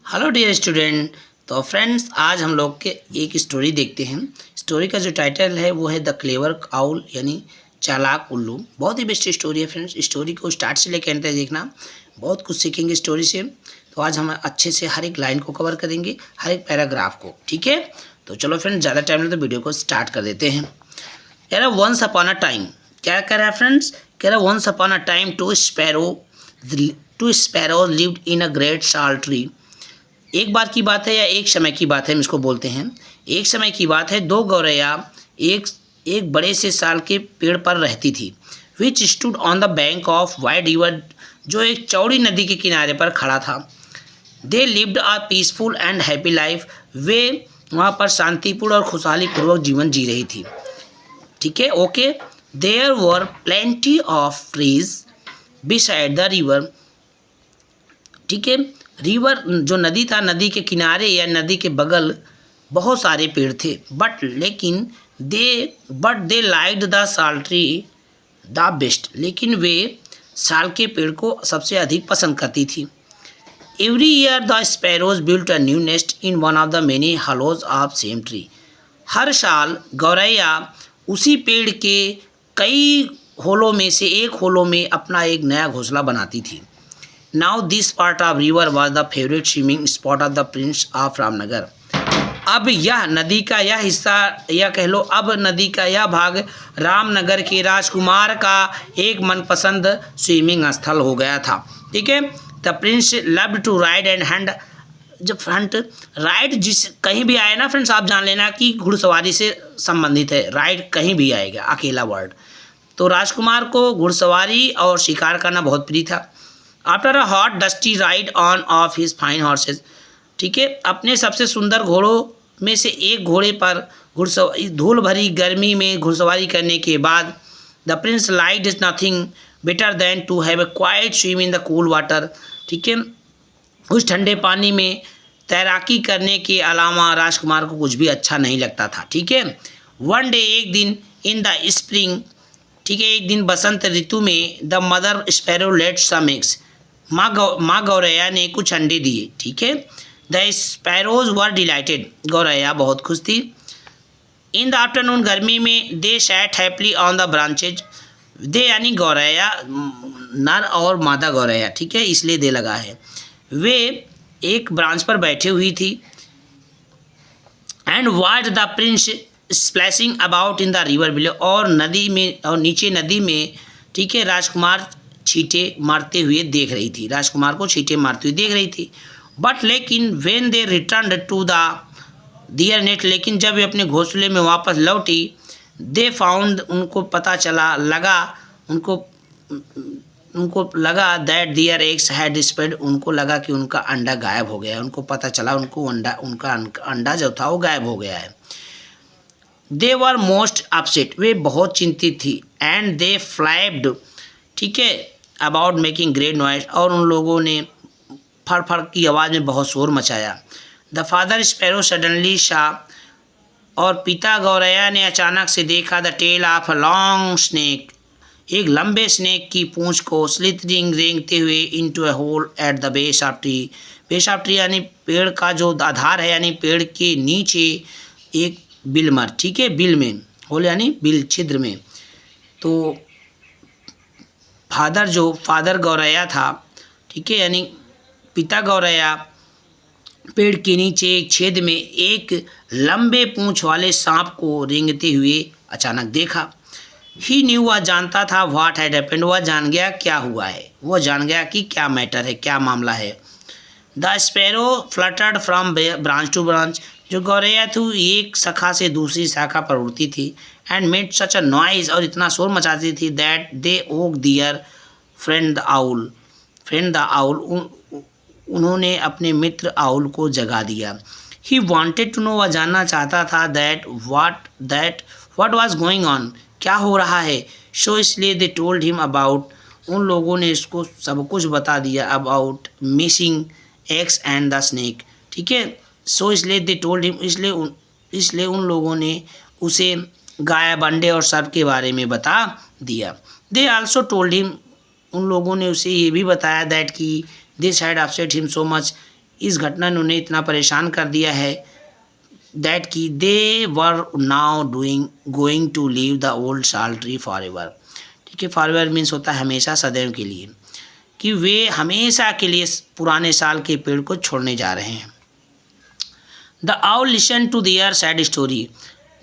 Hello dear student. तो friends, आज हम लोग के एक स्टोरी देखते हैं। स्टोरी का जो टाइटल है वो है द क्लेवर आउल, यानी चालाक उल्लू। बहुत ही बेस्ट स्टोरी है फ्रेंड्स। स्टोरी को स्टार्ट से लेकर एंड तक देखना, बहुत कुछ सीखेंगे स्टोरी से। तो आज हम अच्छे से हर एक लाइन को कवर करेंगे, हर एक पैराग्राफ को, ठीक है। तो चलो फ्रेंड्स, ज़्यादा टाइम नहीं तो वीडियो को स्टार्ट कर देते हैं। कह रहा वंस अपॉन अ टाइम, क्या कह रहा है फ्रेंड्स? कह रहा once upon a time two sparrow lived in a great sal tree. एक बार की बात है या एक समय की बात है, हम इसको बोलते हैं। एक समय की बात है, दो गौरैया एक बड़े से साल के पेड़ पर रहती थी। Which stood on the bank of wide river, जो एक चौड़ी नदी के किनारे पर खड़ा था। They lived a peaceful and happy life, वे वहाँ पर शांतिपूर्ण और खुशहाली पूर्वक जीवन जी रही थी। ठीक है, okay. There were plenty of trees beside the river. ठीक है, रिवर जो नदी था, नदी के किनारे या नदी के बगल बहुत सारे पेड़ थे। But they liked the sal tree the best, लेकिन वे साल के पेड़ को सबसे अधिक पसंद करती थी। Every year the sparrows built a new nest in one of the many hollows of same tree. हर साल गौरैया उसी पेड़ के कई होलों में से एक होलों में अपना एक नया घोंसला बनाती थी। Now this part of river was the favourite swimming spot of the Prince of Ramnagar. अब यह नदी का यह हिस्सा, या कह लो अब नदी का यह भाग रामनगर के राजकुमार का एक मनपसंद स्विमिंग स्थल हो गया था। ठीक है, the prince loved to ride and hunt. जब फ्रंट राइड जिस कहीं भी आए ना फ्रेंड्स, आप जान लेना कि घुड़सवारी से संबंधित है। राइड कहीं भी आएगा, अकेला वर्ड। तो राजकुमार को घुड़सवारी और शिकार करना बहुत प्रिय था। After a hot dusty ride on off his fine horse's. ठीक है, अपने सबसे सुंदर घोड़ों में से एक घोड़े पर धूल भरी गर्मी में घुड़सवारी करने के बाद the prince liked nothing better than to have a quiet swim in the cool water. ठीक है, उस ठंडे पानी में तैराकी करने के अलावा राजकुमार को कुछ भी अच्छा नहीं लगता था। ठीक है, वन डे, एक दिन, इन द स्प्रिंग, ठीक है, एक दिन बसंत ऋतु में, the mother sparrow laid some eggs, माँ गौरैया ने कुछ अंडे दिए। ठीक है, द स्पैरोज वर डिलाइटेड, गौरैया बहुत खुश थी। इन द आफ्टरनून, गर्मी में, they sat happily on the branches. They यानी गौरैया, नर और मादा गौरैया, ठीक है, इसलिए दे लगा है। वे एक ब्रांच पर बैठी हुई थी। And watch the Prince splashing about in the river below, और नदी में, और नीचे नदी में, ठीक है, राजकुमार छींटे मारते हुए देख रही थी। राजकुमार को छींटे मारते हुए देख रही थी। बट लेकिन when they return to the their nest, लेकिन जब वे अपने घोंसले में वापस लौटी, दे फाउंड, उनको लगा that their eggs had spread, उनको लगा कि उनका अंडा गायब हो गया है। उनको पता चला उनका अंडा जो था वो गायब हो गया है। दे वर मोस्ट अपसेट, वे बहुत चिंतित थी। एंड दे फ्लैप्ड, ठीक है, अबाउट मेकिंग ग्रेट नॉइज, और उन लोगों ने फड़ की आवाज़ में बहुत शोर मचाया। द फादर स्पैरो सडनली शा, और पिता गौरैया ने अचानक से देखा the tail of a long snake, एक लंबे स्नेक की पूंछ को स्लिथरिंग रेंगते हुए into a hole at the base of tree. Base of tree यानी पेड़ का जो आधार है, यानी पेड़ के नीचे एक बिलमर, ठीक है, बिल में, होल यानी बिल, छिद्र में। तो फादर गौरैया था, ठीक है, यानी पिता गौरैया पेड़ के नीचे एक छेद में एक लंबे पूंछ वाले सांप को रेंगते हुए अचानक देखा। ही न्यू, वह जानता था, व्हाट हैड हैपेंड, वह जान गया क्या हुआ है, वह जान गया कि क्या मैटर है, क्या मामला है। The sparrow fluttered from branch to branch, जो गौरैया थी एक शाखा से दूसरी शाखा पर उड़ती थी। And made such a noise, और इतना शोर मचाती थी, that they woke their friend the owl, उन्होंने अपने मित्र आउल को जगा दिया। ही वॉन्टेड टू नो, वह जानना चाहता था, that what was going on, क्या हो रहा है। सो इसलिए दे टोल्ड हिम अबाउट, उन लोगों ने इसको सब कुछ बता दिया, about missing eggs and the snake. ठीक है, सो इसलिए दे टोल्ड हिम, इसलिए उन लोगों ने उसे गायब अंडे और सर्प के बारे में बता दिया। दे आल्सो टोल्ड हिम, उन लोगों ने उसे ये भी बताया दैट कि this had upset him so much, इस घटना ने उन्हें इतना परेशान कर दिया है दैट कि they were now going to leave the old sal tree for ever. ठीक है, फॉर एवर मीन्स होता है हमेशा, सदैव के लिए, कि वे हमेशा के लिए पुराने साल के पेड़ को छोड़ने जा रहे हैं। The owl listen to their sad story.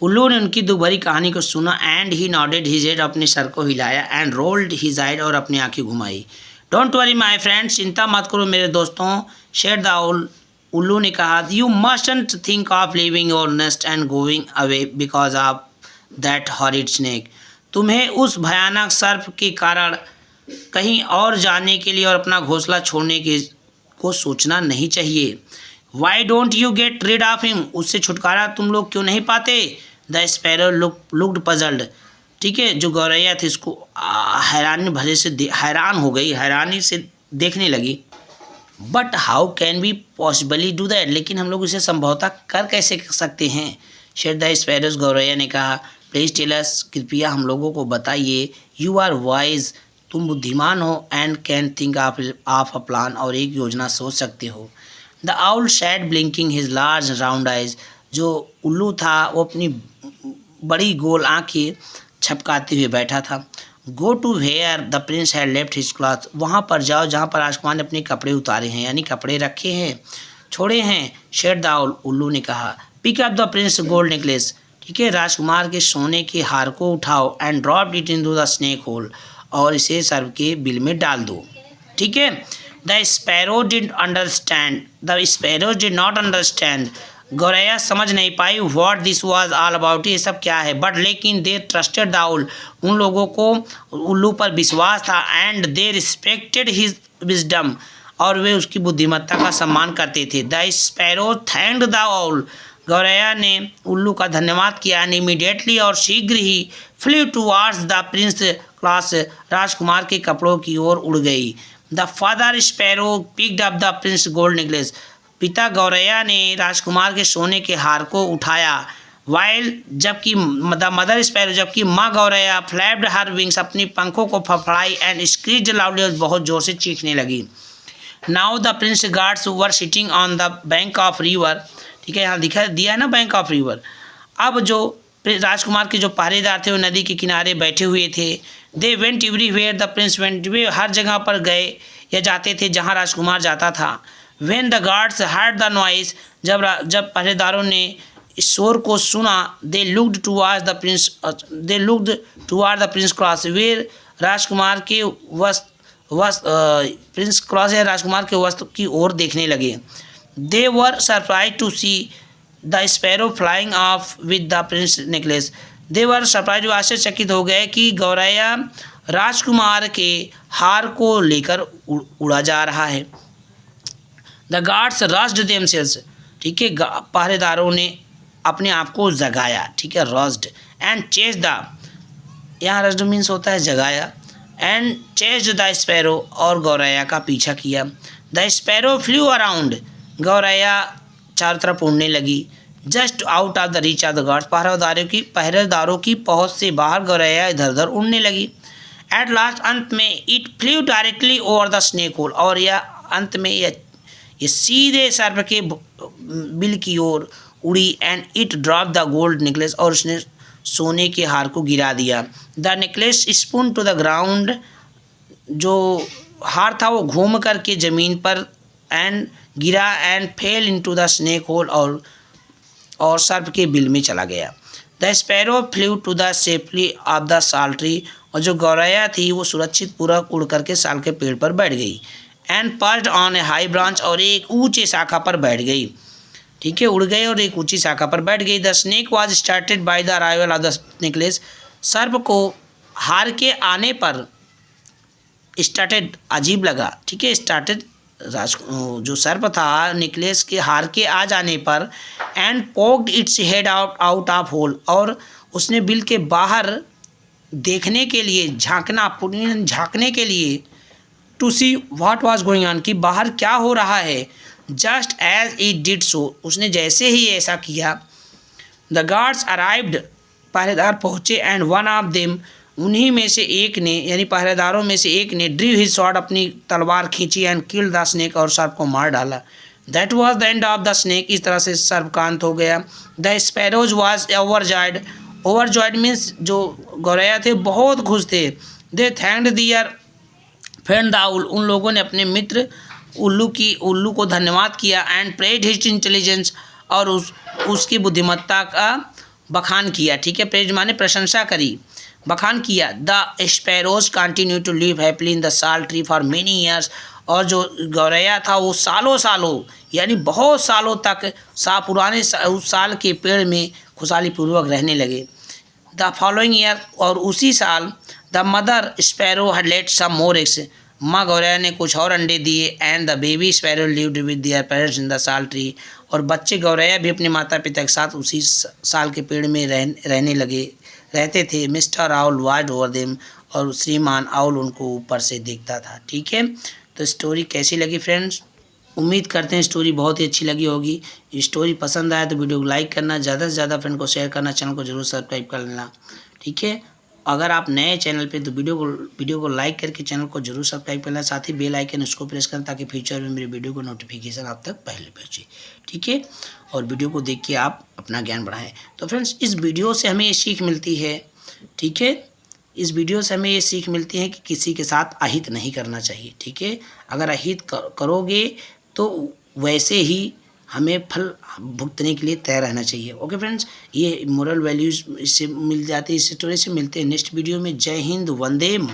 उल्लू ने उनकी दुख भरी कहानी को सुना and he nodded his head, अपने सर को हिलाया, एंड रोल्ड हिज आइड, और अपनी आंखें घुमाई। डोंट वरी माई फ्रेंड्स, चिंता मत करो मेरे दोस्तों, शेड द आउल, उल्लू ने कहा। You mustn't think of living your nest and going away because of that horrid snake. तुम्हें उस भयानक सर्प के कारण कहीं और जाने के लिए और अपना घोंसला छोड़ने के को सोचना नहीं चाहिए। Why don't you get rid of him, उससे छुटकारा तुम लोग क्यों नहीं पाते। The sparrow looked puzzled. ठीक है, जो गौरैया थी इसको हैरान हो गई, हैरानी से देखने लगी। But how can we possibly do that, लेकिन हम लोग इसे संभवतः कर कैसे सकते हैं। शेड द स्पैरोज, गौरैया ने कहा। प्लीज टेल अस, कृपया हम लोगों को बताइए। यू आर वाइज, तुम बुद्धिमान हो, and can think of a plan, और एक योजना सोच सकते हो। The owl sad blinking his large round eyes, जो उल्लू था वो अपनी बड़ी गोल आंखें छपकाते हुए बैठा था। Go to where the prince had left his cloth, वहाँ पर जाओ जहाँ पर राजकुमार ने अपने कपड़े उतारे हैं, यानी कपड़े रखे हैं, छोड़े हैं। शेड द आउल, उल्लू ने कहा। Pick up the prince gold necklace, ठीक है, राजकुमार के सोने के हार को उठाओ, and drop it into the snake hole, और इसे सर्प के बिल में डाल दो। ठीक है। The sparrow did not understand, गौरैया समझ नहीं पाई what this was all about, ये सब क्या है। बट लेकिन दे ट्रस्टेड द आउल, उन लोगों को उल्लू पर विश्वास था, and they respected his wisdom, और वे उसकी बुद्धिमत्ता का सम्मान करते थे। The sparrow thanked the owl, गौरैया ने उल्लू का धन्यवाद किया, एंड इमीडिएटली, और शीघ्र ही, flew towards the prince cloth, राजकुमार के कपड़ों की ओर उड़ गई। The father sparrow picked up the prince gold necklace, पिता गौरैया ने राजकुमार के सोने के हार को उठाया। वाइल, जबकि द मदर स्पैरो, जबकि माँ गौरैया, फ्लैप्ड हर विंग्स, अपनी पंखों को फड़फड़ाई, एंड स्क्रीच्ड लाउडली, बहुत जोर से चीखने लगी। Now the Prince guards were sitting on the bank of river, ठीक है, यहाँ दिखा दिया है ना बैंक ऑफ रिवर। अब जो राजकुमार के जो पहरेदार थे वो नदी के किनारे बैठे हुए थे। They went everywhere the prince went, वे हर जगह पर गए या जाते थे जहाँ राजकुमार जाता था। When the guards heard the noise, जब पहरेदारों ने इस शोर को सुना, they looked toward the prince cross, वे राजकुमार के प्रिंस क्रॉस या राजकुमार के वस्त्र की ओर देखने लगे। They were surprise to see the sparrow flying off with the prince necklace, they were surprise, आश्चर्यचकित हो गए कि गौरैया राजकुमार के हार को लेकर उड़ा जा रहा है। द गार्ड्स रस्ड देमसेल्स, ठीक है, पहरेदारों ने अपने आप को जगाया, ठीक है, रस्ड, एंड चेज द, यहाँ रस्ड मीन्स होता है जगाया, एंड चेज द स्पैरो, और गौरैया का पीछा किया। द स्पैरो फ्लू अराउंड, गौरैया चारों तरफ उड़ने लगी। Just out of the reach of the guards, पहरेदारों की पहुँच से बाहर गौरैया इधर उधर उड़ने लगी। एट लास्ट, अंत में, it flew directly over the snake hole, और यह अंत में ये सीधे सर्प के बिल की ओर उड़ी। And it drop the gold necklace, और उसने सोने के हार को गिरा दिया। The necklace spun to the ground, जो हार था वो घूम करके ज़मीन पर एंड गिरा, and fell into the snake hole, और सर्प के बिल में चला गया। The sparrow flew to the safely of the sal tree, और जो गौरैया थी वो सुरक्षित पूर्वक उड़ करके साल के पेड़ पर बैठ गई। And perched on a high branch, और एक ऊंचे शाखा पर बैठ गई, ठीक है, उड़ गई और एक ऊंची शाखा पर बैठ गई। The snake was started by the arrival of the necklace, सर्प को हार के आने पर, स्टार्टेड अजीब लगा, ठीक है, स्टार्टेड जो सर्प था नेकलेस के हार के आ जाने पर, and poked its head out of hole, और उसने बिल के बाहर देखने के लिए, झांकने के लिए, to see what was going on, कि बाहर क्या हो रहा है। Just as it did so, उसने जैसे ही ऐसा किया, द गार्ड्स अराइव्ड, पहरेदार पहुँचे, एंड वन ऑफ देम, उन्हीं में से एक ने, यानी पहरेदारों में से एक ने, ड्रीव हिज स्वॉर्ड, अपनी तलवार खींची, एंड किल्ड द स्नेक, और सर्प को मार डाला। That was the end of the snake, इस तरह से सर्प का अंत हो गया। The sparrows was overjoyed, overjoyed means जो गौरैया थे बहुत खुश थे। They thanked their friend the owl, उन लोगों ने अपने मित्र उल्लू को धन्यवाद किया। एंड प्रेज हिज इंटेलिजेंस, और उसकी बुद्धिमत्ता का बखान किया। ठीक है, प्रेज माने प्रशंसा करी, बखान किया। The sparrows continue to live happily in the sal tree for many years, और जो गौरैया था वो सालों सालों यानी बहुत सालों तक पुराने उस साल के पेड़ में खुशहाली पूर्वक रहने लगे। द फॉलोइंग ईयर, और उसी साल the mother sparrow had laid some more eggs, माँ गौरैया ने कुछ और अंडे दिए। And the baby sparrow lived with their parents in the sal tree, और बच्चे गौरैया भी अपने माता पिता के साथ उसी साल के पेड़ में रहते थे। Mister owl watched over them, और श्रीमान आउल उनको ऊपर से देखता था। ठीक है, तो स्टोरी कैसी लगी फ्रेंड्स? उम्मीद करते हैं स्टोरी बहुत ही अच्छी लगी होगी। स्टोरी पसंद आया तो वीडियो को लाइक करना, ज़्यादा से ज़्यादा फ्रेंड को शेयर करना, चैनल को जरूर सब्सक्राइब कर लेना। ठीक है, अगर आप नए चैनल पे तो वीडियो को लाइक करके चैनल को जरूर सब्सक्राइब करना, साथ ही बेल आइकन उसको प्रेस करना ताकि फ्यूचर में मेरे वीडियो को नोटिफिकेशन आप तक पहले पहुँचे। ठीक है, और वीडियो को देख के आप अपना ज्ञान बढ़ाएं। तो फ्रेंड्स, इस वीडियो से हमें ये सीख मिलती है, ठीक है, इस वीडियो से हमें ये सीख मिलती है कि किसी के साथ अहित नहीं करना चाहिए। ठीक है, अगर अहित करोगे तो वैसे ही हमें फल भुगतने के लिए तैयार रहना चाहिए। ओके फ्रेंड्स, ये मोरल वैल्यूज़ इससे मिल जाती है, इस स्टोरी से मिलते हैं नेक्स्ट वीडियो में। जय हिंद, वंदे मातरम।